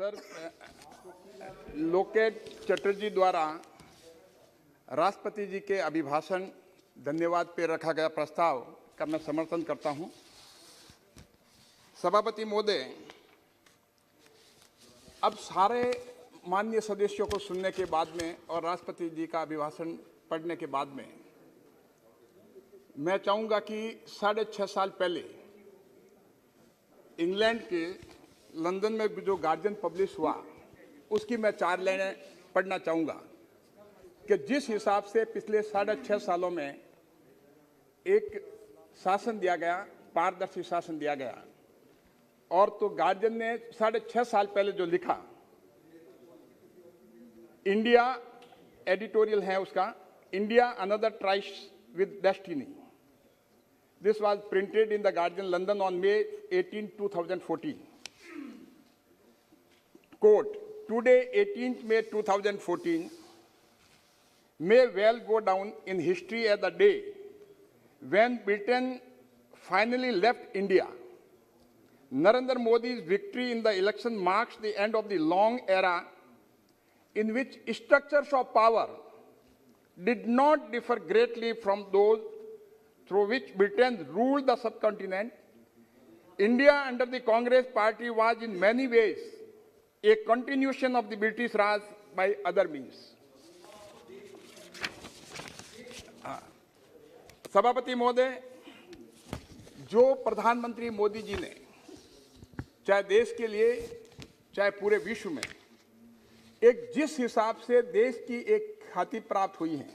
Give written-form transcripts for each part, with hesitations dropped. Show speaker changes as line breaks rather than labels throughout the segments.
Sir, locate Chatterjee द्वारा राष्ट्रपति जी के अभिभाषण धन्यवाद पे रखा गया प्रस्ताव का मैं समर्थन करता हूं। सभापति महोदय, अब सारे माननीय सदस्यों को सुनने के बाद में और राष्ट्रपति जी का अभिभाषण पढ़ने के बाद में मैं चाहूंगा कि 6.5 साल पहले इंग्लैंड के लंदन में जो गार्जियन पब्लिश हुआ उसकी मैं 4 लाइनें पढ़ना चाहूंगा कि जिस हिसाब से पिछले 6.5 सालों में एक शासन दिया गया, पारदर्शी शासन दिया गया, और तो गार्जियन ने 6.5 साल पहले जो लिखा, इंडिया एडिटोरियल है उसका, India another ट्राइस with destiny. This was printed in the Guardian, London on May 18, 2014. Quote, today, 18th May 2014, may well go down in history as the day when Britain finally left India. Narendra Modi's victory in the election marks the end of the long era in which structures of power did not differ greatly from those through which Britain ruled the subcontinent. India under the Congress Party was in many ways a continuation of the British Raj by other means. सभापति महोदय, जो प्रधानमंत्री मोदी जी ने चाहे देश के लिए चाहे पूरे विश्व में एक जिस हिसाब से देश की एक ख्याति प्राप्त हुई है,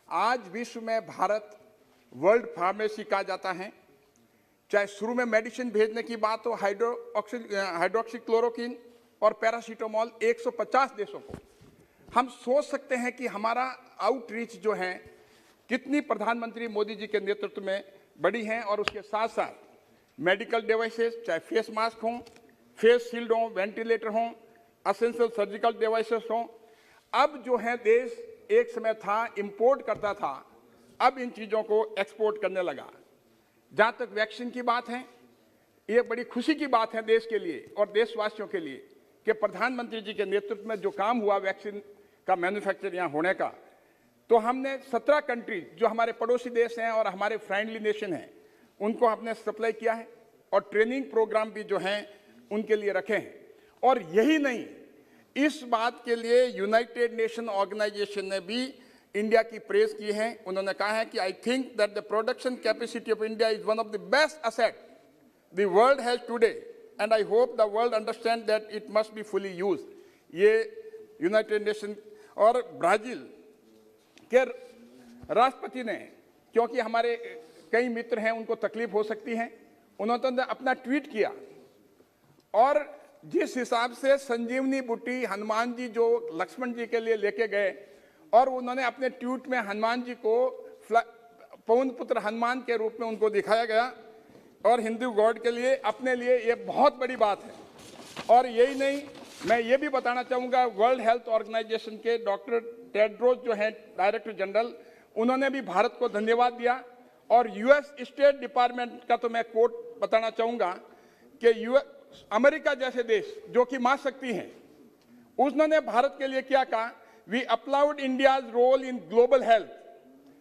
आज विश्व में भारत वर्ल्ड फार्मेसी कहा जाता है। चाहे शुरू में मेडिसिन भेजने की बात हो, हाइड्रोक्सी क्लोरोक्विन और पैरासीटामोल 150 देशों को, हम सोच सकते हैं कि हमारा आउटरीच जो है कितनी प्रधानमंत्री मोदी जी के नेतृत्व में बड़ी हैं। और उसके साथ साथ मेडिकल डिवाइसेस, चाहे फेस मास्क हों, फेस शील्ड हों, वेंटिलेटर हों, असेंशियल सर्जिकल डिवाइसेस हों, अब जो है देश एक समय था इंपोर्ट करता था, अब इन चीज़ों को एक्सपोर्ट करने लगा। जहाँ तक वैक्सीन की बात है, ये बड़ी खुशी की बात है देश के लिए और देशवासियों के लिए कि प्रधानमंत्री जी के नेतृत्व में जो काम हुआ वैक्सीन का मैन्युफैक्चर यहाँ होने का, तो हमने 17 कंट्रीज जो हमारे पड़ोसी देश हैं और हमारे फ्रेंडली नेशन हैं उनको हमने सप्लाई किया है और ट्रेनिंग प्रोग्राम भी जो हैं उनके लिए रखे हैं। और यही नहीं, इस बात के लिए यूनाइटेड नेशन ऑर्गेनाइजेशन ने भी इंडिया की प्रेज की है। उन्होंने कहा है कि I think that the production capacity of India is one of the best asset the world has today and I hope the world understand that it must be fully use. ये United nation और Brazil के राष्ट्रपति ने, क्योंकि हमारे कई मित्र हैं उनको तकलीफ हो सकती है, उन्होंने अपना ट्वीट किया और जिस हिसाब से संजीवनी बूटी हनुमान जी जो लक्ष्मण जी के लिए लेके गए और उन्होंने अपने ट्वीट में हनुमान जी को पवन पुत्र हनुमान के रूप में उनको दिखाया गया और हिंदू गॉड के लिए अपने लिए ये बहुत बड़ी बात है। और यही नहीं, मैं ये भी बताना चाहूँगा, वर्ल्ड हेल्थ ऑर्गेनाइजेशन के डॉक्टर टेड्रोस जो हैं डायरेक्टर जनरल, उन्होंने भी भारत को धन्यवाद दिया। और यूएस स्टेट डिपार्टमेंट का तो मैं कोट बताना चाहूँगा कि अमेरिका जैसे देश जो कि महाशक्ति हैं, उन्होंने भारत के लिए क्या कहा, we applaud India's role in global health,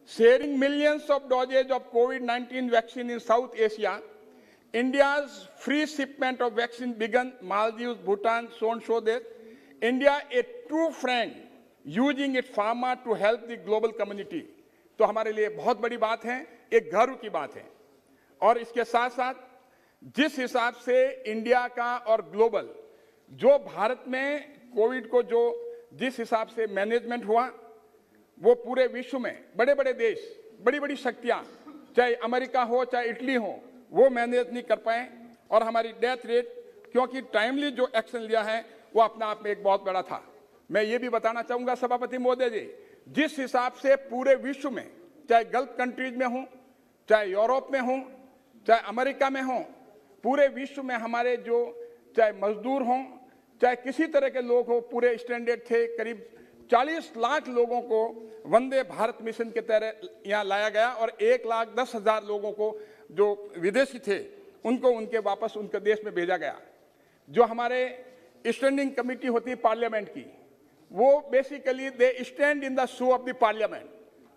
sharing millions of doses of COVID-19 vaccine in South Asia. India's free shipment of vaccine began Maldives, Bhutan, so on so that India a true friend using its pharma to help the global community. तो हमारे लिए बहुत बड़ी बात है, एक गर्व की बात है। और इसके साथ साथ जिस हिसाब से इंडिया का और ग्लोबल जो भारत में कोविड को जो जिस हिसाब से मैनेजमेंट हुआ, वो पूरे विश्व में बड़े बड़े देश, बड़ी बड़ी शक्तियां, चाहे अमेरिका हो चाहे इटली हो, वो मैनेज नहीं कर पाए। और हमारी डेथ रेट, क्योंकि टाइमली जो एक्शन लिया है वो अपना आप में एक बहुत बड़ा था। मैं ये भी बताना चाहूँगा सभापति महोदय जी, जिस हिसाब से पूरे विश्व में, चाहे गल्फ कंट्रीज में हो, चाहे यूरोप में हो, चाहे अमेरिका में हो, पूरे विश्व में हमारे जो चाहे मजदूर हों, चाहे किसी तरह के लोग हो, पूरे स्टैंडर्ड थे। करीब 40 लाख लोगों को वंदे भारत मिशन के तहत यहाँ लाया गया और 1,10,000 लोगों को जो विदेशी थे उनको उनके वापस उनके देश में भेजा गया। जो हमारे स्टैंडिंग कमेटी होती है पार्लियामेंट की, वो basically they stand in the shoe of the parliament.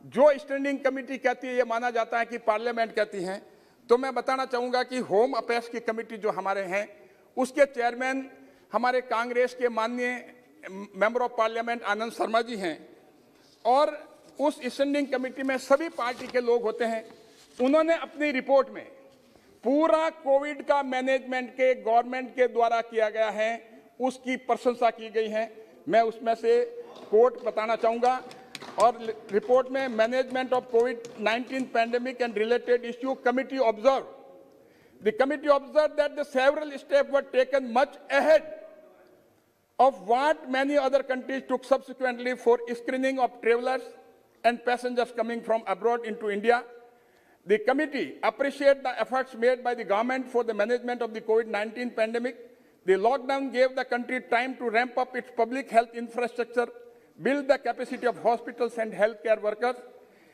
जो स्टैंडिंग कमेटी कहती है ये माना जाता है कि पार्लियामेंट कहती है। तो मैं बताना चाहूंगा कि होम अफेयर्स की कमेटी जो हमारे हैं उसके चेयरमैन हमारे कांग्रेस के माननीय member of parliament Anand Sharma ji हैं, और उस स्टैंडिंग कमेटी में सभी पार्टी के लोग होते हैं। उन्होंने अपनी रिपोर्ट में पूरा कोविड का मैनेजमेंट के गवर्नमेंट के द्वारा किया गया है उसकी प्रशंसा की गई है। मैं उसमें से कोट बताना चाहूंगा, और रिपोर्ट में management of covid pandemic and related issue committee observe the committee observed that the several steps were taken much ahead of what many other countries took subsequently for screening of travelers and passengers coming from abroad into India. The committee appreciates the efforts made by the government for the management of the COVID-19 pandemic. The lockdown gave the country time to ramp up its public health infrastructure, build the capacity of hospitals and healthcare workers,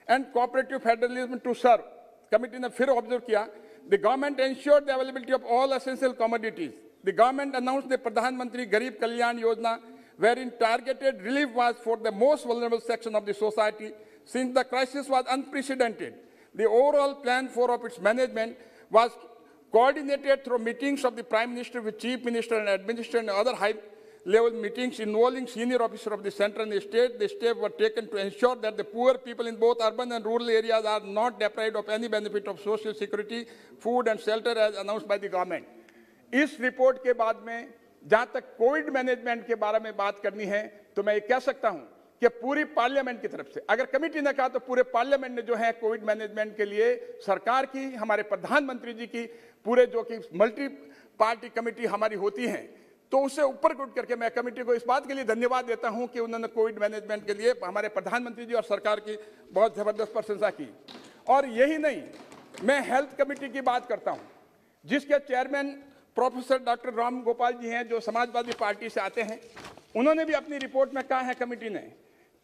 and cooperative federalism to serve. Committee ने फिर observe किया, the government ensured the availability of all essential commodities. The government announced the Pradhan Mantri Garib Kalyan Yojana, wherein targeted relief was for the most vulnerable section of the society. Since the crisis was unprecedented, the overall plan for its management was coordinated through meetings of the Prime Minister with Chief Minister and Administrator and other high-level meetings involving senior officers of the center and the state. The steps were taken to ensure that the poor people in both urban and rural areas are not deprived of any benefit of social security, food and shelter as announced by the government. इस report के बाद में जहां तक Covid management के बारे में बात करनी है तो मैं ये कह सकता हूं कि पूरी पार्लियामेंट की तरफ से, अगर कमेटी ने कहा तो पूरे पार्लियामेंट ने जो है कोविड मैनेजमेंट के लिए सरकार की, हमारे प्रधानमंत्री जी की, पूरे जो कि मल्टी पार्टी कमेटी हमारी होती है, तो उससे ऊपर उठ करके मैं कमेटी को इस बात के लिए धन्यवाद देता हूं कि उन्होंने कोविड मैनेजमेंट के लिए हमारे प्रधानमंत्री जी और सरकार की बहुत जबरदस्त प्रशंसा की। और यही नहीं, मैं हेल्थ कमेटी की बात करता हूं जिसके chairman professor doctor Ram Gopal ji हैं जो समाजवादी पार्टी से आते हैं। उन्होंने भी अपनी रिपोर्ट में कहा है कमेटी ने,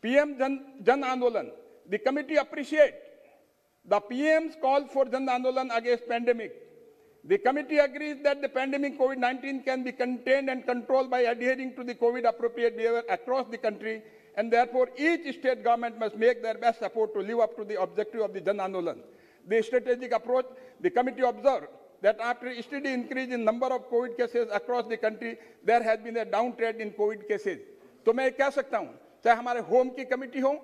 पीएम जन आंदोलन, the committee appreciate the PM's call for जन आंदोलन against pandemic. The committee agrees that the pandemic COVID-19 can be contained and controlled by adhering to the COVID appropriate behavior across the country, and therefore each state government must make their best effort to live up to the objective of the Jan Andolan. The strategic approach, the committee observed that after a steady increase in number of COVID cases across the country, there has been a downtrend in COVID cases. तो मैं कह सकता हूँ, चाहे हमारे home की committee हो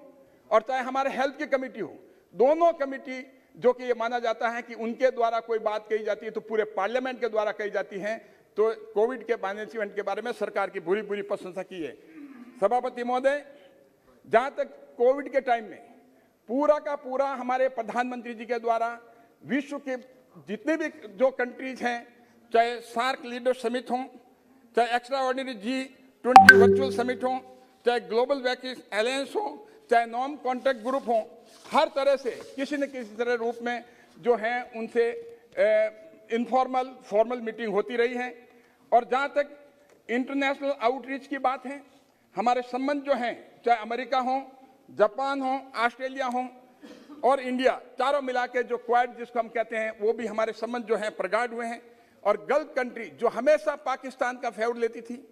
और चाहे हमारे हेल्थ की कमेटी हो, दोनों कमेटी जो कि ये माना जाता है कि उनके द्वारा कोई बात कही जाती है तो पूरे पार्लियामेंट के द्वारा कही जाती है, तो कोविड के मैनेजमेंट के बारे में सरकार की बुरी बुरी प्रशंसा की है। सभापति महोदय, जहां तक कोविड के टाइम में पूरा का पूरा हमारे प्रधानमंत्री जी के द्वारा विश्व के जितने भी जो कंट्रीज हैं, चाहे सार्क लीडर समिट हो, चाहे extra ordinary G20 virtual summit हो, चाहे ग्लोबल वैक्सीन अलायंस हो, चाहे नॉन कॉन्टैक्ट ग्रुप हो, हर तरह से किसी न किसी तरह रूप में जो है उनसे इनफॉर्मल फॉर्मल मीटिंग होती रही है। और जहाँ तक इंटरनेशनल आउटरीच की बात है, हमारे संबंध जो हैं, चाहे अमेरिका हो, जापान हो, ऑस्ट्रेलिया हो और इंडिया, चारों मिला के जो क्वाड जिसको हम कहते हैं, वो भी हमारे संबंध जो हैं प्रगाढ़ हुए हैं। और गल्फ कंट्री जो हमेशा पाकिस्तान का फेवर लेती थी,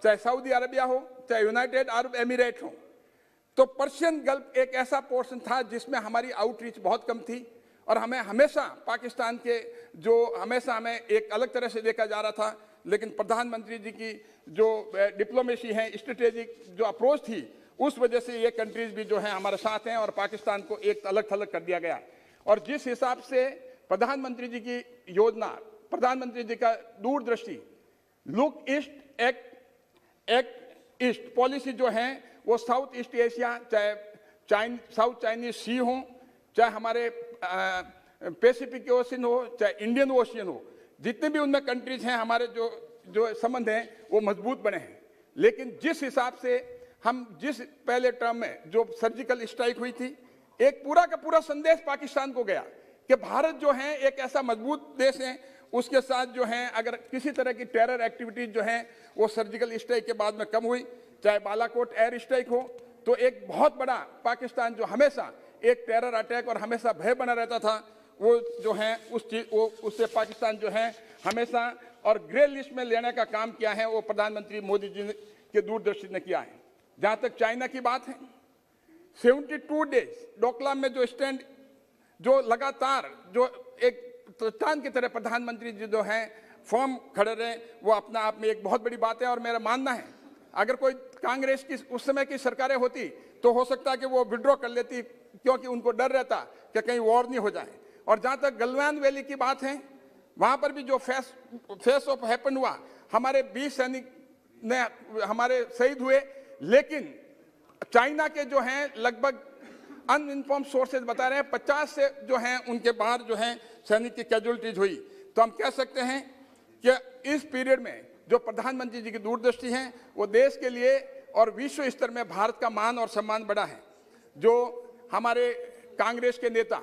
चाहे सऊदी अरबिया हो, चाहे यूनाइटेड अरब एमिरेट हो, तो पर्शियन गल्फ एक ऐसा पोर्शन था जिसमें हमारी आउटरीच बहुत कम थी और हमें हमेशा पाकिस्तान के जो हमेशा हमें एक अलग तरह से देखा जा रहा था। लेकिन प्रधानमंत्री जी की जो डिप्लोमेसी है, स्ट्रेटेजिक जो अप्रोच थी, उस वजह से ये कंट्रीज भी जो है हमारे साथ हैं और पाकिस्तान को एक अलग थलग कर दिया गया। और जिस हिसाब से प्रधानमंत्री जी की योजना, प्रधानमंत्री जी का दूरदृष्टि, look east act east policy जो है, वो साउथ ईस्ट एशिया, चाहे साउथ चाइनीज सी हो, चाहे हमारे पैसिफिक ओशियन हो, चाहे इंडियन ओशियन हो, जितने भी उनमें कंट्रीज हैं, हमारे जो संबंध हैं वो मजबूत बने हैं। लेकिन जिस हिसाब से हम जिस पहले टर्म में जो सर्जिकल स्ट्राइक हुई थी, एक पूरा का पूरा संदेश पाकिस्तान को गया कि भारत जो है एक ऐसा मजबूत देश है, उसके साथ जो है अगर किसी तरह की टेरर एक्टिविटीज जो है वो सर्जिकल स्ट्राइक के बाद में कम हुई, चाहे बालाकोट एयर स्ट्राइक हो, तो एक बहुत बड़ा पाकिस्तान जो हमेशा एक टेरर अटैक और हमेशा भय बना रहता था, वो जो है उस चीज वो उससे पाकिस्तान जो है हमेशा और ग्रे लिस्ट में लेने का काम किया है, वो प्रधानमंत्री मोदी जी के दूरदर्शी ने किया है। जहां तक चाइना की बात है, 72 डेज डोकलाम में जो स्टैंड, जो लगातार जो एक चट्टान की तरह प्रधानमंत्री जी जो है फॉर्म खड़े रहे, वो अपना आप में एक बहुत बड़ी बात है। और मेरा मानना है अगर कोई कांग्रेस की उस समय की सरकारें होती तो हो सकता है कि वो विड्रॉ कर लेती, क्योंकि उनको डर रहता कि कहीं वॉर नहीं हो जाए। और जहां तक गलवान वैली की बात है, वहां पर भी जो फेस ऑफ हैपन हुआ, हमारे 20 सैनिक ने हमारे शहीद हुए, लेकिन चाइना के जो हैं लगभग अनइन्फॉर्म्ड सोर्सेज बता रहे हैं 50 से जो हैं उनके बाहर जो हैं सैनिक की कैजुअलिटीज हुई। तो हम कह सकते हैं कि इस पीरियड में जो प्रधानमंत्री जी की दूरदृष्टि है वो देश के लिए और विश्व स्तर में भारत का मान और सम्मान बढ़ा है। जो हमारे कांग्रेस के नेता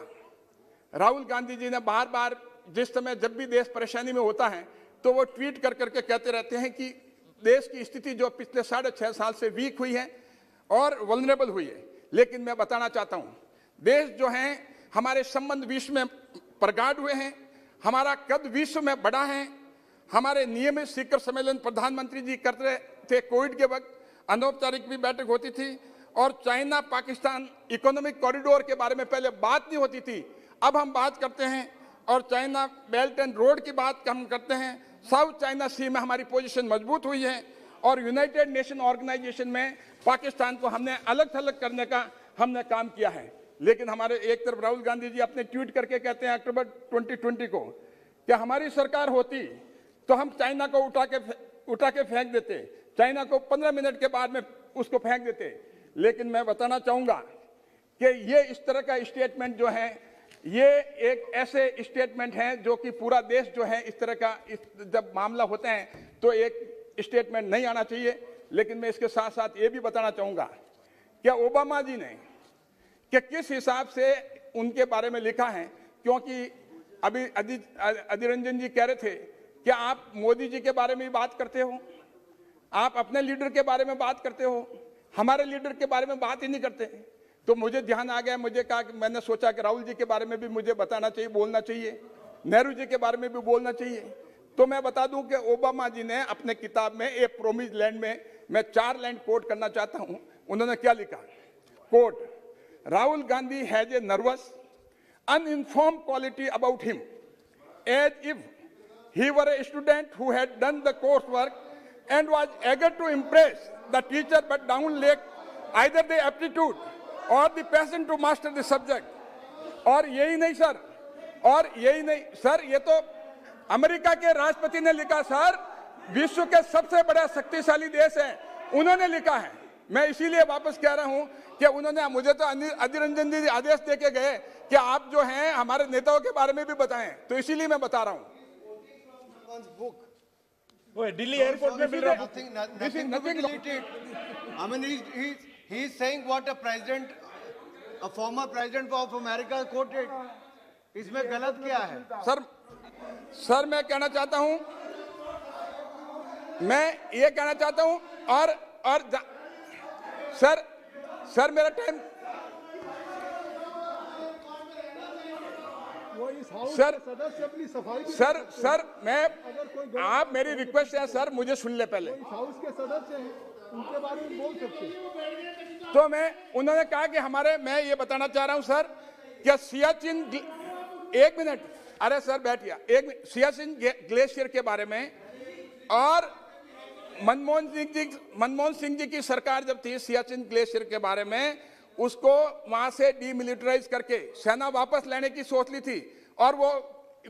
राहुल गांधी जी ने बार बार जिस समय जब भी देश परेशानी में होता है तो वो ट्वीट कर करके कहते रहते हैं कि देश की स्थिति जो पिछले 6.5 साल से वीक हुई है और वल्नरेबल हुई है। लेकिन मैं बताना चाहता हूं, देश जो है हमारे संबंध विश्व में प्रगाढ़ हुए हैं, हमारा कद विश्व में बढ़ा है। हमारे नियमित शिखर सम्मेलन प्रधानमंत्री जी करते थे, कोविड के वक्त अनौपचारिक भी बैठक होती थी, और चाइना पाकिस्तान इकोनॉमिक कॉरिडोर के बारे में पहले बात नहीं होती थी, अब हम बात करते हैं। और चाइना बेल्ट एंड रोड की बात हम करते हैं। साउथ चाइना सी में हमारी पोजीशन मजबूत हुई है, और यूनाइटेड नेशन ऑर्गेनाइजेशन में पाकिस्तान को हमने अलग थलग करने का हमने काम किया है। लेकिन हमारे एक तरफ राहुल गांधी जी अपने ट्वीट करके कहते हैं अक्टूबर 2020 को कि हमारी सरकार होती तो हम चाइना को उठा के फेंक देते, चाइना को 15 मिनट के बाद में उसको फेंक देते। लेकिन मैं बताना चाहूंगा कि ये इस तरह का स्टेटमेंट जो है, ये एक ऐसे स्टेटमेंट है जो कि पूरा देश जो है इस तरह का जब मामला होता है तो एक स्टेटमेंट नहीं आना चाहिए। लेकिन मैं इसके साथ साथ ये भी बताना चाहूंगा कि ओबामा जी ने कि किस हिसाब से उनके बारे में लिखा है, क्योंकि अभी अधीर रंजन जी कह रहे थे कि आप मोदी जी के बारे में बात करते हो, आप अपने लीडर के बारे में बात करते हो, हमारे लीडर के बारे में बात ही नहीं करते। तो मुझे ध्यान आ गया, मुझे कहा कि मैंने सोचा कि राहुल जी के बारे में भी मुझे बताना चाहिए, बोलना चाहिए, नेहरू जी के बारे में भी बोलना चाहिए। तो मैं बता दूं कि ओबामा जी ने अपने किताब में ए प्रोमिस लैंड में मैं 4 लाइन कोट करना चाहता हूं। उन्होंने क्या लिखा, quote, Rahul Gandhi has a nervous uninformed quality about him, as if he were a student who had done the coursework and was eager to impress the teacher but lacked either the aptitude or the passion to master the subject. और यही नहीं sir, और यही नहीं sir, ये तो America के राष्ट्रपति ने लिखा सर, विश्व के सबसे बड़ा शक्तिशाली देश है, उन्होंने लिखा है। मैं इसीलिए वापस कह रहा हूं कि उन्होंने मुझे तो अधीर रंजन जी आदेश दे के गए कि आप जो हैं हमारे नेताओं के बारे में भी बताएं, तो इसीलिए मैं बता रहा हूं।
दिल्ली एयरपोर्ट में मिल रहा है।
I mean, he is saying what a former president of America quoted. इसमें गलत क्या है?
सर मैं कहना चाहता हूं, मैं ये कहना चाहता हूं, और सर मेरा टाइम, सर मैं, आप मेरी रिक्वेस्ट है सर, मुझे सुन ले पहले।
हाउस के सदस्य हैं, उनके बारे में बोल सकते।
तो उन्होंने कहा कि मैं ये बताना चाह रहा हूं सर कि सियाचिन, एक मिनट, अरे सर बैठिए, सियाचिन ग्लेशियर के बारे में, और मनमोहन सिंह जी की सरकार जब थी, सियाचिन ग्लेशियर के बारे में उसको वहां से डीमिलिटराइज करके सेना वापस लेने की सोच ली थी, और वो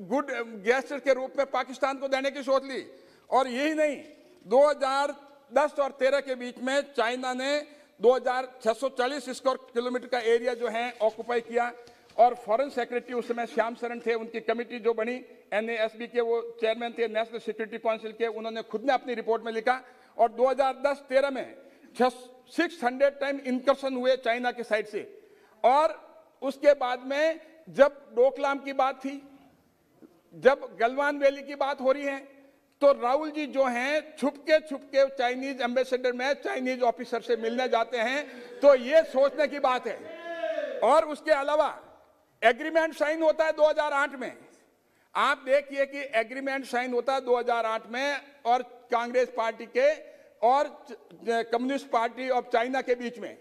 गुड गेस्टर के रूप में पाकिस्तान को देने की सोच ली। और यही नहीं, 2010 और 13 के बीच में चाइना ने 2640 स्क्वायर किलोमीटर का एरिया जो है ऑक्युपाई किया, और फॉरेन सेक्रेटरी उस समय श्याम सरन थे, उनकी कमेटी जो बनी, NASB के वो चेयरमैन थे, नेशनल सिक्योरिटी काउंसिल के, उन्होंने खुद ने अपनी रिपोर्ट में लिखा। और 2010-13 में 600 टाइम इंकर्शन हुए चाइना के साइड से। और उसके बाद में जब डोकलाम की बात थी, जब गलवान वैली की बात हो रही है, तो राहुल जी जो हैं छुपके चाइनीज एम्बेसडर में चाइनीज ऑफिसर से मिलने जाते हैं, तो ये सोचने की बात है। और उसके अलावा एग्रीमेंट साइन होता है 2008 में। आप देखिए कि एग्रीमेंट साइन होता है 2008 में और कांग्रेस पार्टी के और कम्युनिस्ट पार्टी ऑफ चाइना के बीच में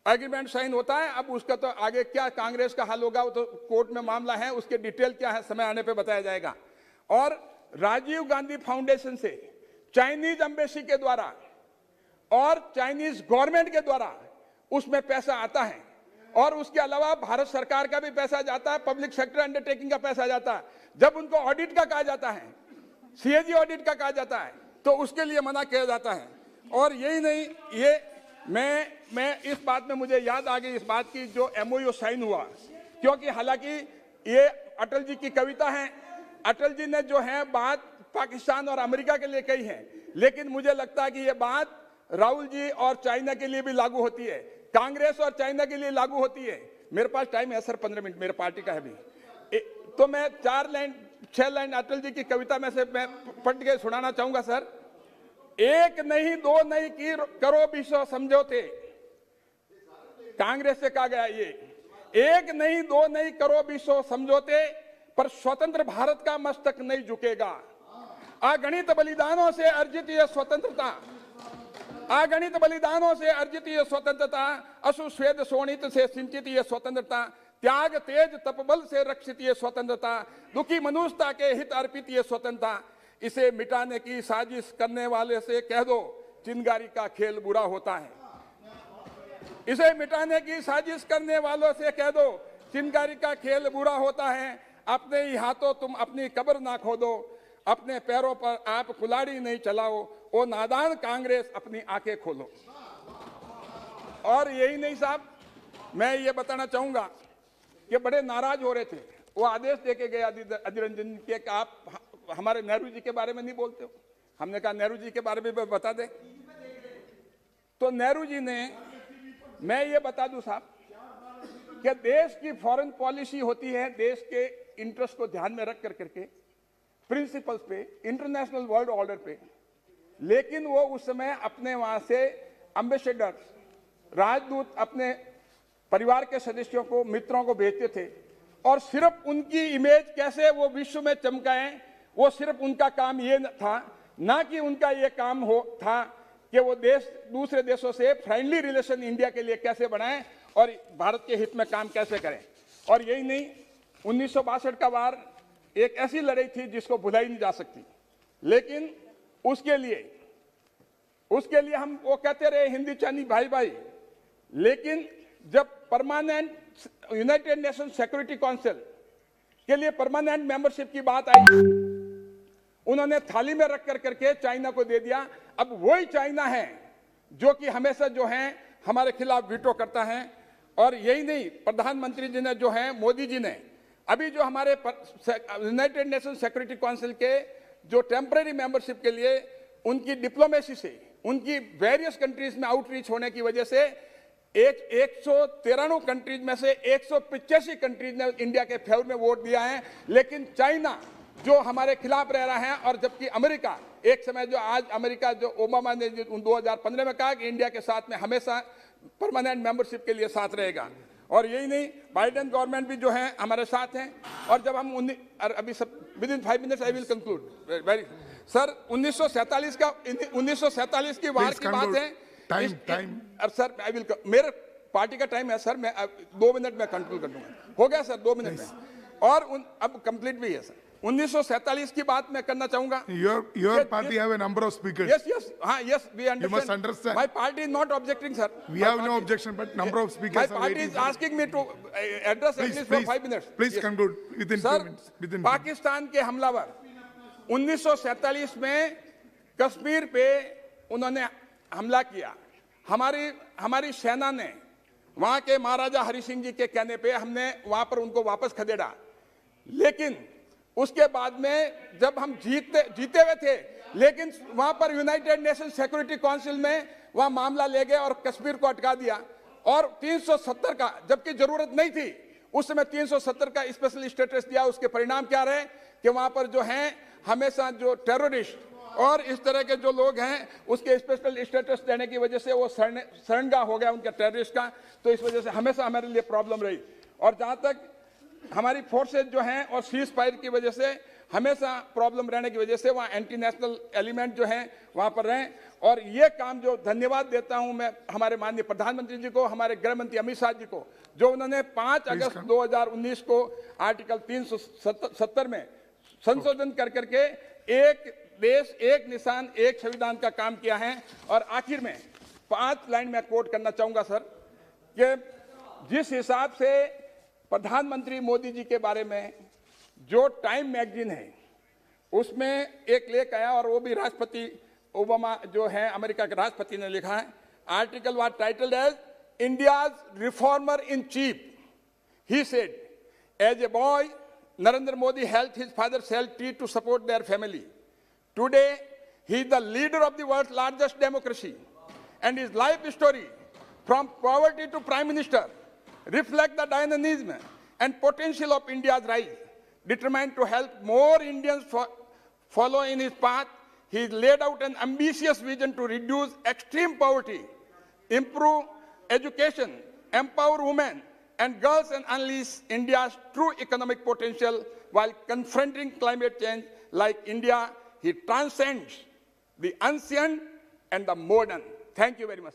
एग्रीमेंट साइन होता है। अब उसका तो आगे क्या कांग्रेस का हल होगा वो तो कोर्ट में मामला है, उसके डिटेल क्या है समय आने पे बताया जाएगा। और राजीव गांधी फाउंडेशन से चाइनीज एम्बेसी के द्वारा और चाइनीज गवर्नमेंट के द्वारा उसमें पैसा आता है और उसके अलावा भारत सरकार का भी पैसा जाता है, पब्लिक सेक्टर अंडरटेकिंग का पैसा जाता है। जब उनको ऑडिट का कहा जाता है, सीएजी ऑडिट का कहा जाता है, तो उसके लिए मना किया जाता है। और यही नहीं, ये मैं इस बात में मुझे याद आ गई इस बात की जो एमओयू साइन हुआ, क्योंकि हालांकि ये अटल जी की कविता है, अटल जी ने जो है बात पाकिस्तान और अमेरिका के लिए कही है, लेकिन मुझे लगता है कि ये बात राहुल जी और चाइना के लिए भी लागू होती है, कांग्रेस और चाइना के लिए लागू होती है। मेरे पास टाइम है सर, 15 मिनट मेरे पार्टी का है भी, तो मैं 6 लाइन अटल जी की कविता में से मैं पढ़ के सुनाना चाहूंगा सर। एक नहीं दो नहीं की करो विश्व समझौते, कांग्रेस से कहा गया ये, एक नहीं दो नहीं करो विश्व समझौते, पर स्वतंत्र भारत का मस्तक नहीं झुकेगा। अगणित बलिदानों से अर्जित ये स्वतंत्रता, अगणित बलिदानों से अर्जित ये स्वतंत्रता, अश्वश्वेत शोणित से सिंचित ये स्वतंत्रता, त्याग तेज तपबल से रक्षित ये स्वतंत्रता, दुखी मनुष्यता के हित अर्पित ये स्वतंत्रता, इसे मिटाने की साजिश करने वाले से कह दो चिंगारी का खेल बुरा होता है। इसे मिटाने की साजिश करने वालों से कह दो चिंगारी का खेल बुरा होता है। अपने ही हाथों तुम अपनी कब्र ना खोदो, अपने पैरों पर आप कुल्हाड़ी नहीं चलाओ, ओ नादान कांग्रेस अपनी आंखें खोलो। और यही नहीं साहब, मैं ये बताना चाहूंगा कि बड़े नाराज हो रहे थे, वो आदेश देके गए अधीर रंजन के कि आप हमारे नेहरू जी के बारे में नहीं बोलते हो। हमने कहा नेहरू जी के बारे में बता दें, तो नेहरू जी ने, मैं ये बता दूं साहब कि देश की फॉरेन पॉलिसी होती है देश के इंटरेस्ट को ध्यान में रख करके, प्रिंसिपल्स पे, इंटरनेशनल वर्ल्ड ऑर्डर पे, लेकिन वो उस समय अपने वहां से एम्बेसडर्स, राजदूत अपने परिवार के सदस्यों को, मित्रों को भेजते थे और सिर्फ उनकी इमेज कैसे वो विश्व में चमकाएं, वो सिर्फ उनका काम ये था, ना कि उनका ये काम हो था कि वो देश दूसरे देशों से फ्रेंडली रिलेशन इंडिया के लिए कैसे बनाएं और भारत के हित में काम कैसे करें। और यही नहीं, 1962 का वार एक ऐसी लड़ाई थी जिसको भुलाई नहीं जा सकती, लेकिन उसके लिए हम वो कहते रहे हिंदी चाइनी भाई भाई, लेकिन जब permanent United nation security council के लिए परमानेंट मेंबरशिप की बात आई, उन्होंने थाली में रख करके चाइना को दे दिया। अब वही चाइना है जो कि हमेशा जो है हमारे खिलाफ वीटो करता है। और यही नहीं, प्रधानमंत्री जी ने जो है, मोदी जी ने अभी जो हमारे यूनाइटेड नेशन सिक्योरिटी काउंसिल के जो टेम्पररी मेंबरशिप के लिए उनकी डिप्लोमेसी से, उनकी वेरियस कंट्रीज में आउटरीच होने की वजह से 193 कंट्रीज में से 185 कंट्रीज ने इंडिया के फेवर में वोट दिया है, लेकिन चाइना जो हमारे खिलाफ रह रहा है। और जबकि अमेरिका एक समय, जो आज अमेरिका, जो ओबामा ने 2015 में कहा कि इंडिया के साथ में हमेशा परमानेंट मेंबरशिप के लिए साथ रहेगा। और यही नहीं, बाइडेन गवर्नमेंट भी जो है हमारे साथ हैं। और जब हम अभी सब with in 5 minutes I will conclude very sir, 1947 की वार की बात है। टाइम सर, आई विल, मेरे पार्टी का टाइम है सर, मैं 2 मिनट में कंक्लूड कर दूंगा, हो गया सर 2 मिनट में, और अब कंप्लीट भी है सर। 1947 की बात मैं करना चाहूंगा।
Your party have a number of speakers.
Yes, yes, we understand.
You must understand.
My party is not objecting, sir.
We have no objection, but number of speakers.
My party is asking me to address at least for 5 minutes.
Please conclude within 2 minutes.
Sir, Pakistan के हमलावर 1947 में कश्मीर पे उन्होंने हमला किया। हमारी सेना ने वहां के महाराजा हरि सिंह जी के कहने पे हमने वहां पर उनको वापस खदेड़ा। लेकिन उसके बाद में जब हम जीते हुए थे, लेकिन वहां पर यूनाइटेड नेशन सिक्योरिटी काउंसिल में वहां मामला ले गए और कश्मीर को अटका दिया। और 370 का, जबकि जरूरत नहीं थी उस समय 370 का स्पेशल स्टेटस दिया। उसके परिणाम क्या रहे कि वहां पर जो है हमेशा जो टेररिस्ट और इस तरह के जो लोग हैं, उसके स्पेशल स्टेटस देने की वजह से वो शरणगाह हो गया उनका टेररिस्ट का। तो इस वजह से हमेशा हमारे लिए प्रॉब्लम रही। और जहां तक हमारी फोर्सेज जो हैं और सीज फायर की वजह से हमेशा प्रॉब्लम रहने की वजह से वहाँ एंटी नेशनल एलिमेंट जो हैं वहाँ पर रहें। और ये काम जो धन्यवाद देता हूँ मैं हमारे माननीय प्रधानमंत्री जी को, हमारे गृह मंत्री अमित शाह जी को, जो उन्होंने 5 अगस्त 2019 को आर्टिकल 370 में संशोधन कर करके एक देश एक निशान एक संविधान का काम किया है। और आखिर में 5 लाइन में कोट करना चाहूंगा सर, कि जिस हिसाब से प्रधानमंत्री मोदी जी के बारे में जो टाइम मैगजीन है उसमें एक लेख आया, और वो भी राष्ट्रपति ओबामा जो है अमेरिका के राष्ट्रपति ने लिखा है। Article was titled as India's reformer in chief. He said, as a boy Narendra Modi helped his father sell tea to support their family. Today, he is the leader of the world's largest democracy, and his life story, from poverty to prime minister, reflects the dynamism and potential of India's rise. Determined to help more Indians follow in his path, he laid out an ambitious vision to reduce extreme poverty, improve education, empower women and girls, and unleash India's true economic potential while confronting climate change. Like India, he transcends the ancient and the modern. Thank you very much.